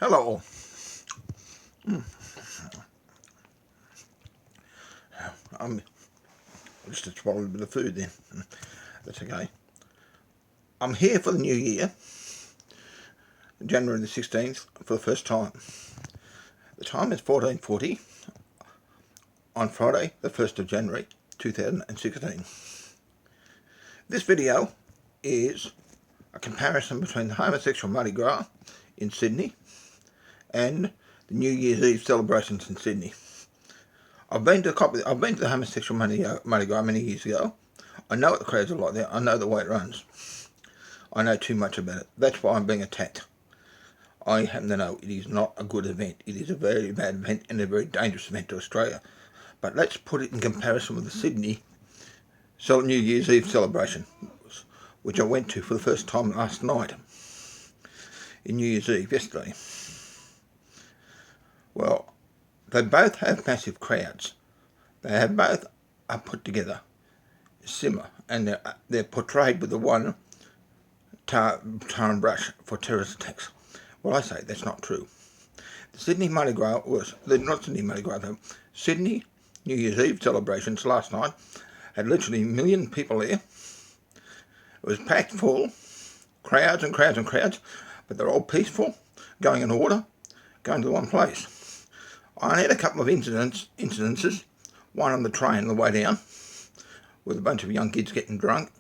Hello. I'm just swallowed a bit of food then. That's okay. I'm here for the new year, January the 16th, for the first time. The time is 14:40 on Friday, the 1st of January 2016. This video is a comparison between the homosexual Mardi Gras in Sydney and the New Year's Eve celebrations in Sydney. I've been to the homosexual Mardi Gras many years ago. I know what the crowds are like there. I know the way it runs. I know too much about it. That's why I'm being attacked. I happen to know it is not a good event. It is a very bad event and a very dangerous event to Australia. But let's put it in comparison with the Sydney New Year's Eve celebration, which I went to for the first time last night, in New Year's Eve, yesterday. Well, they both have massive crowds. They have both are put together similar, and they're portrayed with the one tar and brush for terrorist attacks. Well, I say that's not true. The Sydney Mardi Gras not Sydney Mardi Gras though. Sydney New Year's Eve celebrations last night had literally 1 million people there. It was packed full, crowds and crowds and crowds, but they're all peaceful, going in order, going to the one place. I only had a couple of incidences, one on the train on the way down, with a bunch of young kids getting drunk.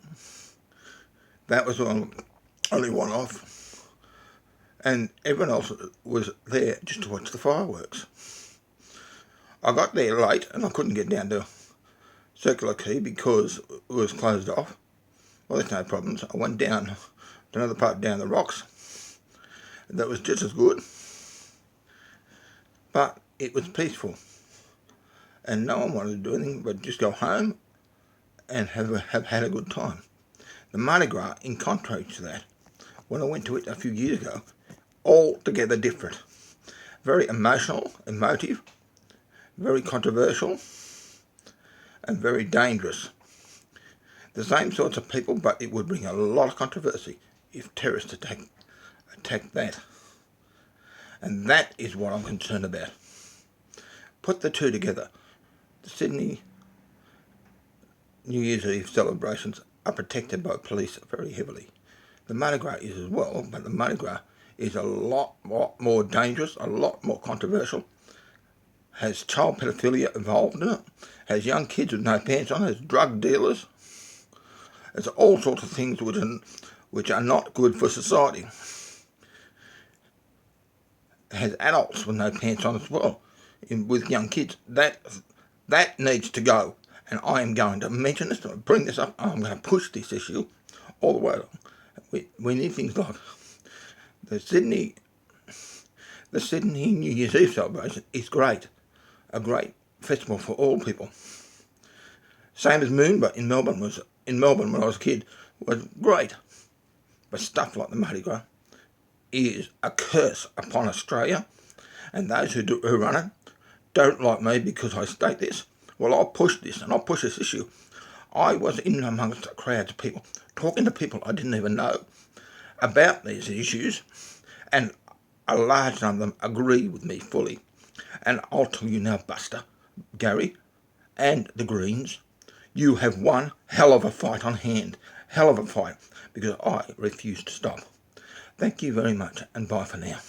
That was only one off. And everyone else was there just to watch the fireworks. I got there late and I couldn't get down to Circular Quay because it was closed off. Well, there's no problems. I went down to another part down the rocks. That was just as good. But it was peaceful. And no one wanted to do anything but just go home and have had a good time. The Mardi Gras, in contrast to that, when I went to it a few years ago, altogether different. Very emotional, emotive, very controversial, and very dangerous. The same sorts of people, but it would bring a lot of controversy if terrorists attacked that. And that is what I'm concerned about. Put the two together. The Sydney New Year's Eve celebrations are protected by police very heavily. The Mardi Gras is as well, but the Mardi Gras is a lot more dangerous, a lot more controversial, has child pedophilia involved in it, has young kids with no pants on, has drug dealers, has all sorts of things which are not good for society. It has adults with no pants on as well, with young kids. That needs to go. And I am going to mention this, bring this up, I'm going to push this issue all the way along. We need things like the Sydney New Year's Eve celebration is great. A great festival for all people. Same as Moonbah in Melbourne when I was a kid was great. But stuff like the Mardi Gras is a curse upon Australia, and those who run it don't like me because I state this. Well, I'll push this, and I'll push this issue. I was in amongst a crowd of people, talking to people I didn't even know about these issues, and a large number of them agree with me fully. And I'll tell you now, Buster, Gary, and the Greens, you have one hell of a fight on hand. Hell of a fight, because I refuse to stop. Thank you very much, and bye for now.